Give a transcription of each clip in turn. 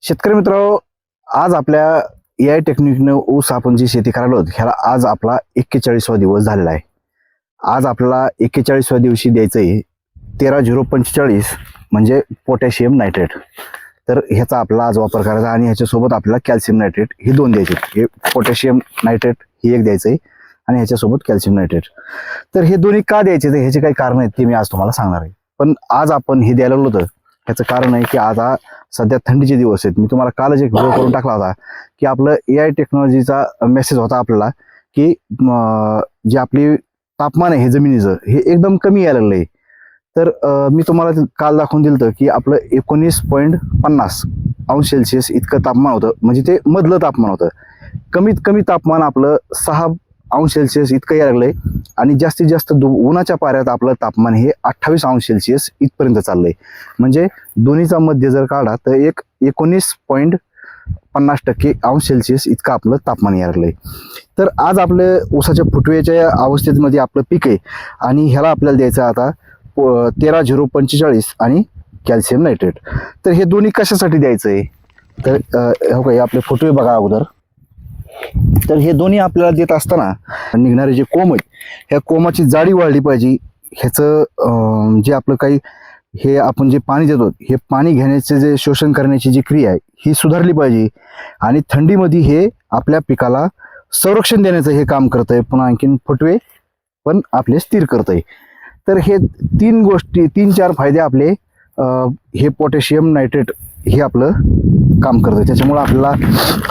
शेतकरी मित्रांनो, आज आपल्या AI टेक्निकनं ऊस आपण जी शेती करायला होत ह्याला आज आपला 41वा दिवस झालेला आहे. आज आपल्याला 41व्या दिवशी द्यायचं आहे 13-0-45 म्हणजे पोटॅशियम नायट्रेट. तर ह्याचा आपला आज वापर करायचा आणि ह्याच्यासोबत आपल्याला कॅल्शियम नायट्रेट हे दोन द्यायचे. हे पोटॅशियम नायट्रेट ही एक द्यायचं आहे आणि ह्याच्यासोबत कॅल्शियम नायट्रेट. तर हे दोन्ही का द्यायचे ते ह्याचे काही कारण आहेत ते मी आज तुम्हाला सांगणार आहे. पण आज आपण हे द्यायला होतं ह्याचं कारण आहे की आता सध्या थंडीचे दिवस आहेत. मी तुम्हाला कालच एक व्हिडिओ करून टाकला होता की आपलं AI टेक्नॉलॉजीचा मेसेज होता आपल्याला की जे आपली तापमान आहे हे जमिनीचं हे एकदम कमी यायला लागलंय. तर मी तुम्हाला काल दाखवून दिलं होतं की आपलं 19.50 अंश सेल्सिअस इतकं तापमान होतं. म्हणजे ते मधलं तापमान होतं. कमीत कमी तापमान आपलं 6 अंश सेल्सिअस इतकं यायला लागलंय आणि जास्तीत जास्त उन्हाच्या पाऱ्यात आपलं तापमान हे 28 अंश सेल्सिअस इथपर्यंत चाललंय. म्हणजे दोन्हीचा मध्य जर काढला तर एक 19.50% अंश सेल्सिअस इतकं आपलं तापमान यायला लागलंय. तर आज आपलं ऊसाच्या फुटव्याच्या अवस्थेमध्ये आपलं पीक आहे आणि ह्याला आपल्याला द्यायचं आता 13-0-45 आणि कॅल्शियम नायट्रेट. तर हे दोन्ही कशासाठी द्यायचं आहे तर हो काय आपले फुटवे बघा अगोदर. तर हे दोन्ही आपल्याला देत असताना निघणारे जे कोंब आहेत ह्या कोंबाची जाडी वाढली पाहिजे. ह्याचं जे आपलं काही हे आपण जे पाणी देतो हे पाणी घेण्याचे जे शोषण करण्याची जी क्रिया आहे ही सुधारली पाहिजे आणि थंडीमध्ये हे आपल्या पिकाला संरक्षण देण्याचं हे काम करत आहे. पुन्हा आणखीन फुटवे पण आपले स्थिर करत आहे. तर हे 3-4 फायदे आपले हे पोटॅशियम नायट्रेट हे आपलं काम करतं. त्याच्यामुळे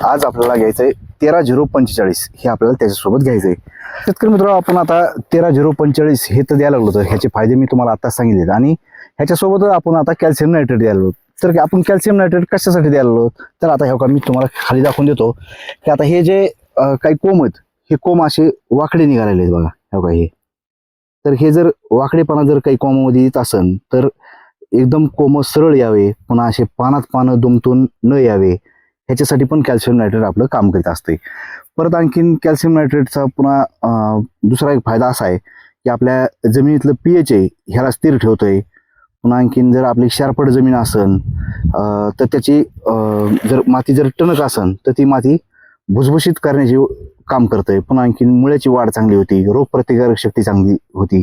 आज आपल्याला घ्यायचं आहे 13-0-45 हे आपल्याला त्याच्यासोबत घ्यायचं आहे. शेतकरी मित्रांनो, आपण आता 13-0-45 हे तर द्यायला लागलो तर ह्याचे फायदे मी तुम्हाला आता सांगितले आणि ह्याच्यासोबत आपण आता कॅल्शियम नायट्रेट द्यायला लागलो. तर आपण कॅल्शियम नायट्रेट कशासाठी द्यायला लागलो तर आता हे मी तुम्हाला खाली दाखवून देतो की आता हे जे काही कोंब आहेत हे कोंब असे वाकडे निघालेले आहेत बघा हे. तर हे जर वाकडेपणा जर काही कोंबामध्ये येत असेल तर एकदम कोंब सरळ यावे, पुन्हा असे पानं दुमतून न यावे ह्याच्यासाठी पण कॅल्शियम नायट्रेट आपलं काम करीत असते. परत आणखीन कॅल्शियम नायट्रेटचा पुन्हा दुसरा एक फायदा असा आहे की आपल्या जमिनीतलं pH आहे ह्याला स्थिर ठेवतोय. पुन्हा आणखीन जर आपली क्षारपड जमीन असेल तर त्याची जर माती जर टणक असेल तर ती माती भुसभुशीत करण्याची काम करतंय. पुन्हा आणखीन मुळ्याची वाढ चांगली होती, रोगप्रतिकारक शक्ती चांगली होती.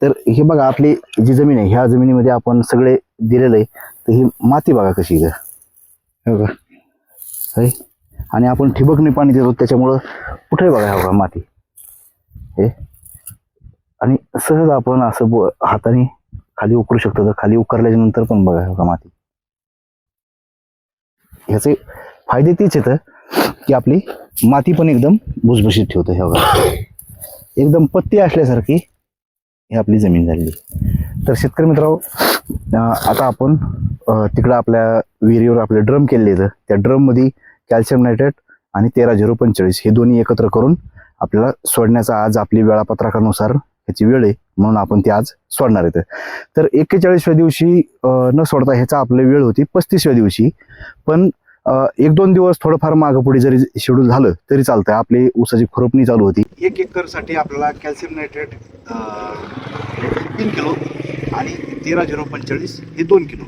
तर हे बघा आपली जी जमीन आहे ह्या जमिनीमध्ये आपण सगळे दिलेलं आहे. तर ही माती बघा कशी बघा आणि आपण ठिबकने पाणी देतो त्याच्यामुळं कुठे बघा बघा माती हे आणि सहज आपण असं हाताने खाली उकरू शकतो. तर खाली उकरल्याच्या नंतर पण बघा माती. ह्याचे फायदे तेच येतं की आपली माती पण एकदम भुसभुशीत ठेवतं. हे बघा एकदम पत्ती असल्यासारखी ही आपली जमीन झालेली. तर शेतकरी मित्रांनो, आता आपण तिकडं आपल्या विहिरीवर आपले ड्रम केलेले आहेत. त्या ड्रम मध्ये कॅल्शियम नायट्रेट आणि 13-0-45 हे दोन्ही एकत्र करून आपल्याला सोडण्याचा आज आपली वेळापत्रकानुसार ह्याची वेळ आहे म्हणून आपण ते आज सोडणार आहेत. तर 41व्या दिवशी न सोडता ह्याचा आपली वेळ होती 35व्या दिवशी. पण 1-2 दिवस थोडंफार मागं पुढे जरी शेड्यूल झालं तरी चालतंय. आपली ऊसाची खुरपणी चालू होती. 1 एकरसाठी आपल्याला कॅल्शियम नायट्रेट 3 किलो आणि 13-0-45 हे 2 किलो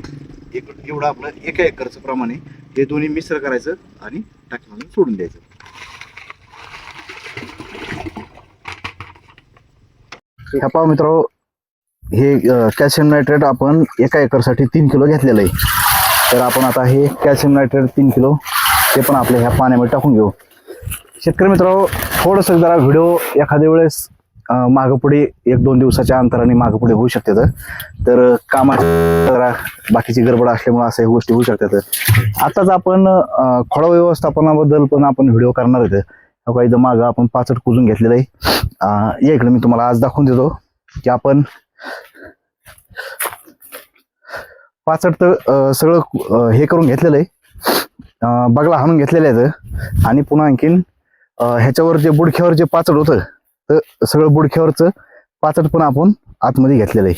एवढं आपलं एका एकरचं प्रमाणे हे दोन्ही मिश्र करायचं आणि टाकून सोडून द्यायचं. ह्या पहा मित्रांनो, हे कॅल्शियम नायट्रेट आपण एका एकरसाठी 3 किलो घेतलेलं आहे. तर आपण आता हे कॅल्शियम नायट्रेट 3 किलो ते पण आपल्या ह्या पाण्यामध्ये टाकून घेऊ. शेतकरी मित्रांनो, थोडंसं जरा व्हिडिओ एखाद्या वेळेस मागं पुढे 1-2 दिवसाच्या अंतराने मागं पुढे होऊ शकतात. तर कामात जरा बाकीची गडबड असल्यामुळे अशा गोष्टी होऊ शकतात. आताच आपण खोळा व्यवस्थापनाबद्दल पण आपण व्हिडिओ करणार आहेत. काही इथं मागं आपण पाचट कुजून घेतलेलं आहे. या इकडे मी तुम्हाला आज दाखवून देतो की आपण पाचट तर सगळं हे करून घेतलेलं आहे. बगला हाणून घेतलेलं आहे आणि पुन्हा आणखीन ह्याच्यावर जे बुडख्यावर जे पाचट होतं तर सगळं बुडख्यावरचं पाचट पण आपण आतमध्ये घेतलेलं आहे.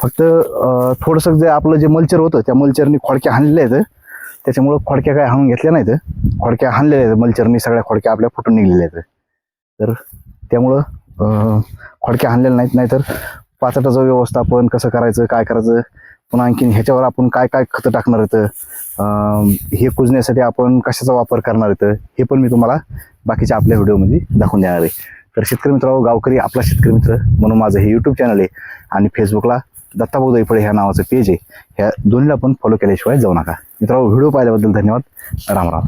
फक्त थोडंसं जे आपलं जे मल्चर होतं त्या मल्चरनी खोडक्या हाणलेल्या आहेत. त्याच्यामुळं खोडक्या काय हाणून घेतल्या नाहीत. खोडक्या हाणलेल्या आहेत मल्चरनी, सगळ्या खोडक्या आपल्या फुटून निघलेल्या आहेत. तर त्यामुळं खोडक्या हाणलेल्या नाहीत. नाहीतर पाचटाचं व्यवस्थापन कसं करायचं काय करायचं पुन्हा आणखीन ह्याच्यावर आपण काय काय खतं टाकणार आहेत, हे कुजण्यासाठी आपण कशाचा वापर करणार आहेत, हे पण मी तुम्हाला बाकीच्या आपल्या व्हिडिओमध्ये दाखवून देणार आहे. तर शेतकरी मित्रांनो, गावकरी आपला शेतकरी मित्र म्हणून माझं हे यूट्यूब चॅनल आहे आणि फेसबुकला दत्ताभाऊ दैफळे ह्या नावाचं पेज आहे. ह्या दोन्हीला पण फॉलो केल्याशिवाय जाऊ नका. मित्रांनो, व्हिडिओ पाहिल्याबद्दल धन्यवाद. राम राम.